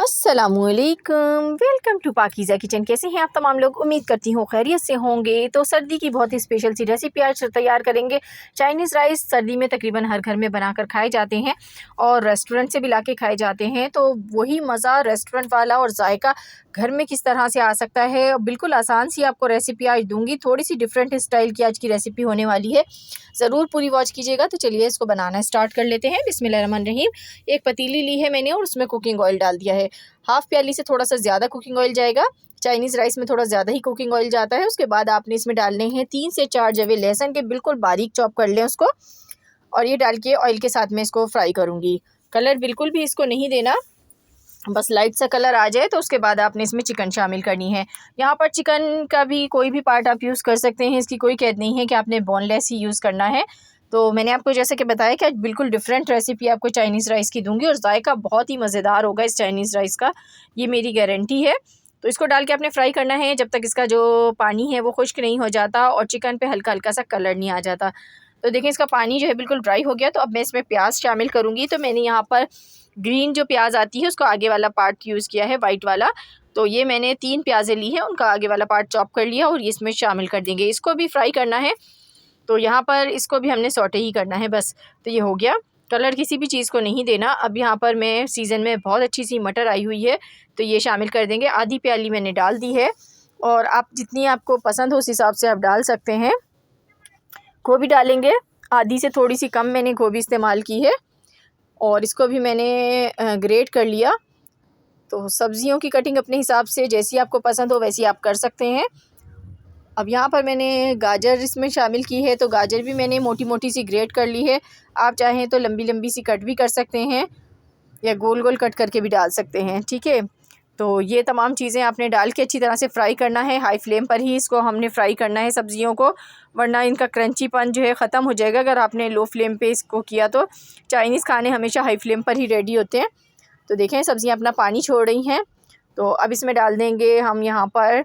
अस्सलामुअलैकुम, welcome to Pakeezah kitchen. कैसे हैं आप तमाम लोग? उम्मीद करती हूँ खैरियत से होंगे। तो सर्दी की बहुत ही स्पेशल सी रेसिपी आज तैयार करेंगे। चाइनीज़ राइस सर्दी में तकरीबन हर घर में बनाकर खाए जाते हैं और रेस्टोरेंट से भी लाके खाए जाते हैं। तो वही मज़ा रेस्टोरेंट वाला और जायका घर में किस तरह से आ सकता है, बिल्कुल आसान सी आपको रेसिपी आज दूँगी। थोड़ी सी डिफरेंट स्टाइल की आज की रेसिपी होने वाली है, ज़रूर पूरी वॉच कीजिएगा। तो चलिए इसको बनाना स्टार्ट कर लेते हैं। बिस्मिल्लाहिर्रहमानिर्रहीम। एक पतीली ली है मैंने और उसमें कुकिंग ऑयल डाल दिया है। हाफ़ प्याली से थोड़ा सा ज़्यादा कुकिंग ऑयल जाएगा। चाइनीज़ राइस में थोड़ा ज़्यादा ही कुकिंग ऑयल जाता है। उसके बाद आपने इसमें डालने हैं 3 से 4 जवे लहसुन के, बिल्कुल बारीक चॉप कर लें उसको, और ये डाल के ऑयल के साथ में इसको फ्राई करूँगी। कलर बिल्कुल भी इसको नहीं देना, बस लाइट सा कलर आ जाए तो उसके बाद आपने इसमें चिकन शामिल करनी है। यहाँ पर चिकन का भी कोई भी पार्ट आप यूज़ कर सकते हैं, इसकी कोई कैद नहीं है कि आपने बोनलेस ही यूज़ करना है। तो मैंने आपको जैसे कि बताया कि आज बिल्कुल डिफरेंट रेसिपी आपको चाइनीज़ राइस की दूंगी और जायका बहुत ही मज़ेदार होगा इस चाइनीज़ राइस का, ये मेरी गारंटी है। तो इसको डाल के आपने फ्राई करना है जब तक इसका जो पानी है वो खुश्क नहीं हो जाता और चिकन पे हल्का हल्का सा कलर नहीं आ जाता। तो देखें इसका पानी जो है बिल्कुल ड्राई हो गया। तो अब मैं इसमें प्याज शामिल करूँगी। तो मैंने यहाँ पर ग्रीन जो प्याज आती है उसको आगे वाला पार्ट यूज़ किया है, वाइट वाला। तो ये मैंने 3 प्याज़ें ली हैं, उनका आगे वाला पार्ट चॉप कर लिया और ये इसमें शामिल कर देंगे। इसको भी फ्राई करना है, तो यहाँ पर इसको भी हमने सौटे ही करना है बस। तो ये हो गया, कलर किसी भी चीज़ को नहीं देना। अब यहाँ पर मैं सीज़न में बहुत अच्छी सी मटर आई हुई है, तो ये शामिल कर देंगे। आधी प्याली मैंने डाल दी है और आप जितनी आपको पसंद हो उस हिसाब से आप डाल सकते हैं। गोभी डालेंगे, आधी से थोड़ी सी कम मैंने गोभी इस्तेमाल की है और इसको भी मैंने ग्रेट कर लिया। तो सब्ज़ियों की कटिंग अपने हिसाब से जैसी आपको पसंद हो वैसी आप कर सकते हैं। अब यहाँ पर मैंने गाजर इसमें शामिल की है, तो गाजर भी मैंने मोटी मोटी सी ग्रेट कर ली है। आप चाहें तो लंबी लंबी सी कट भी कर सकते हैं या गोल गोल कट करके भी डाल सकते हैं, ठीक है। तो ये तमाम चीज़ें आपने डाल के अच्छी तरह से फ्राई करना है। हाई फ्लेम पर ही इसको हमने फ्राई करना है सब्ज़ियों को, वरना इनका क्रंचीपन जो है ख़त्म हो जाएगा अगर आपने लो फ्लेम पे इसको किया। तो चाइनीज़ खाने हमेशा हाई फ्लेम पर ही रेडी होते हैं। तो देखें सब्ज़ियाँ अपना पानी छोड़ रही हैं। तो अब इसमें डाल देंगे हम यहाँ पर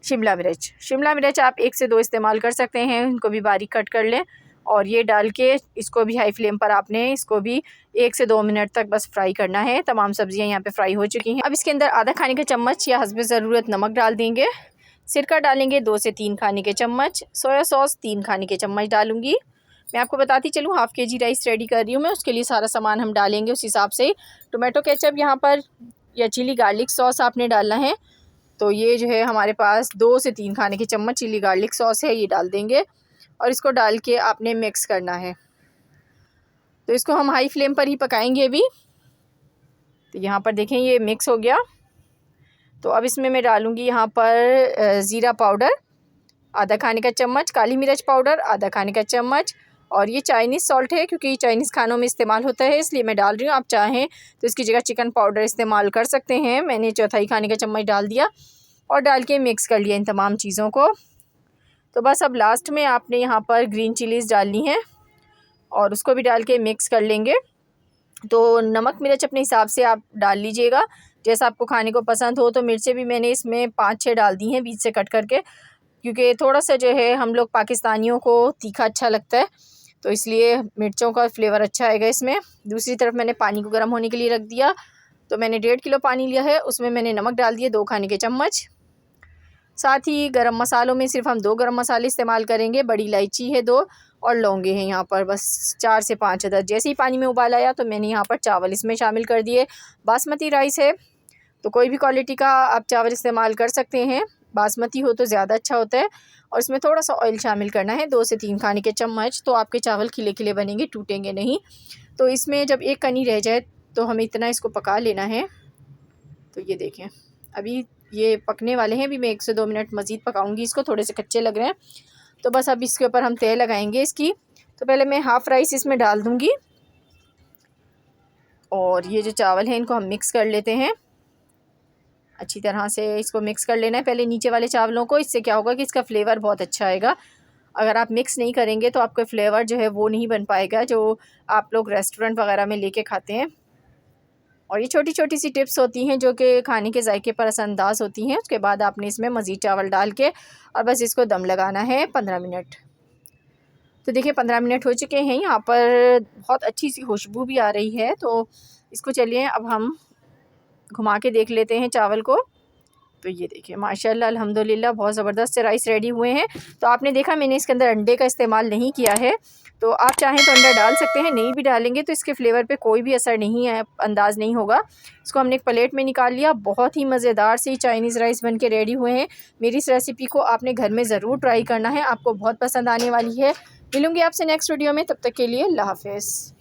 शिमला मिर्च। शिमला मिर्च आप 1 से 2 इस्तेमाल कर सकते हैं, इनको भी बारीक कट कर लें और ये डाल के इसको भी हाई फ्लेम पर आपने इसको भी 1 से 2 मिनट तक बस फ्राई करना है। तमाम सब्ज़ियाँ यहाँ पे फ्राई हो चुकी हैं। अब इसके अंदर आधा खाने का चम्मच या हस्बे ज़रूरत नमक डाल देंगे। सिरका डालेंगे 2 से 3 खाने के चम्मच। सोया सॉस 3 खाने के चम्मच डालूँगी। मैं आपको बताती चलूँ, हाफ़ केजी राइस रेडी कर रही हूँ मैं, उसके लिए सारा सामान हम डालेंगे उस हिसाब से। टोमेटो केचप यहाँ पर या चिली गार्लिक सॉस आपने डालना है, तो ये जो है हमारे पास 2 से 3 खाने के चम्मच चिली गार्लिक सॉस है, ये डाल देंगे और इसको डाल के आपने मिक्स करना है। तो इसको हम हाई फ्लेम पर ही पकाएंगे अभी। तो यहाँ पर देखें ये मिक्स हो गया। तो अब इसमें मैं डालूँगी यहाँ पर ज़ीरा पाउडर आधा खाने का चम्मच, काली मिर्च पाउडर आधा खाने का चम्मच, और ये चाइनीज़ सॉल्ट है क्योंकि चाइनीज़ खानों में इस्तेमाल होता है इसलिए मैं डाल रही हूँ। आप चाहें तो इसकी जगह चिकन पाउडर इस्तेमाल कर सकते हैं। मैंने चौथाई खाने का चम्मच डाल दिया और डाल के मिक्स कर लिया इन तमाम चीज़ों को। तो बस अब लास्ट में आपने यहाँ पर ग्रीन चिलीज़ डालनी है और उसको भी डाल के मिक्स कर लेंगे। तो नमक मिर्च अपने हिसाब से आप डाल लीजिएगा, जैसा आपको खाने को पसंद हो। तो मिर्चें भी मैंने इसमें 5-6 डाल दी हैं बीच से कट करके, क्योंकि थोड़ा सा जो है हम लोग पाकिस्तानियों को तीखा अच्छा लगता है, तो इसलिए मिर्चों का फ्लेवर अच्छा आएगा इसमें। दूसरी तरफ मैंने पानी को गर्म होने के लिए रख दिया। तो मैंने 1.5 किलो पानी लिया है, उसमें मैंने नमक डाल दिया 2 खाने के चम्मच। साथ ही गरम मसालों में सिर्फ हम 2 गरम मसाले इस्तेमाल करेंगे। बड़ी इलायची है 2 और लौंगे हैं यहाँ पर बस 4 से 5 अदद। जैसे ही पानी में उबाल आया तो मैंने यहाँ पर चावल इसमें शामिल कर दिए। बासमती राइस है, तो कोई भी क्वालिटी का आप चावल इस्तेमाल कर सकते हैं, बासमती हो तो ज़्यादा अच्छा होता है। और इसमें थोड़ा सा ऑयल शामिल करना है 2 से 3 खाने के चम्मच, तो आपके चावल खिले खिले बनेंगे, टूटेंगे नहीं। तो इसमें जब एक कनी रह जाए तो हमें इतना इसको पका लेना है। तो ये देखें अभी ये पकने वाले हैं, अभी मैं 1 से 2 मिनट मज़ीद पकाऊंगी इसको, थोड़े से कच्चे लग रहे हैं। तो बस अब इसके ऊपर हम तय लगाएंगे इसकी। तो पहले मैं हाफ़ राइस इसमें डाल दूँगी और ये जो चावल हैं इनको हम मिक्स कर लेते हैं। अच्छी तरह से इसको मिक्स कर लेना है पहले नीचे वाले चावलों को। इससे क्या होगा कि इसका फ्लेवर बहुत अच्छा आएगा। अगर आप मिक्स नहीं करेंगे तो आपका फ्लेवर जो है वो नहीं बन पाएगा जो आप लोग रेस्टोरेंट वगैरह में लेके खाते हैं। और ये छोटी छोटी सी टिप्स होती हैं जो कि खाने के जायके पर असरअंदाज होती हैं। उसके बाद आपने इसमें मज़ीद चावल डाल के और बस इसको दम लगाना है 15 मिनट। तो देखिए 15 मिनट हो चुके हैं, यहाँ पर बहुत अच्छी सी खुशबू भी आ रही है। तो इसको चलिए अब हम घुमा के देख लेते हैं चावल को। तो ये देखिए माशाल्लाह अल्हम्दुलिल्लाह बहुत ज़बरदस्त से राइस रेडी हुए हैं। तो आपने देखा मैंने इसके अंदर अंडे का इस्तेमाल नहीं किया है, तो आप चाहें तो अंडा डाल सकते हैं, नहीं भी डालेंगे तो इसके फ्लेवर पे कोई भी असर नहीं है, अंदाज़ नहीं होगा। इसको हमने एक प्लेट में निकाल लिया। बहुत ही मज़ेदार सी चाइनीज़ राइस बन के रेडी हुए हैं। मेरी इस रेसिपी को आपने घर में ज़रूर ट्राई करना है, आपको बहुत पसंद आने वाली है। मिलूँगी आपसे नेक्स्ट वीडियो में, तब तक के लिए अल्लाह हाफ़िज़।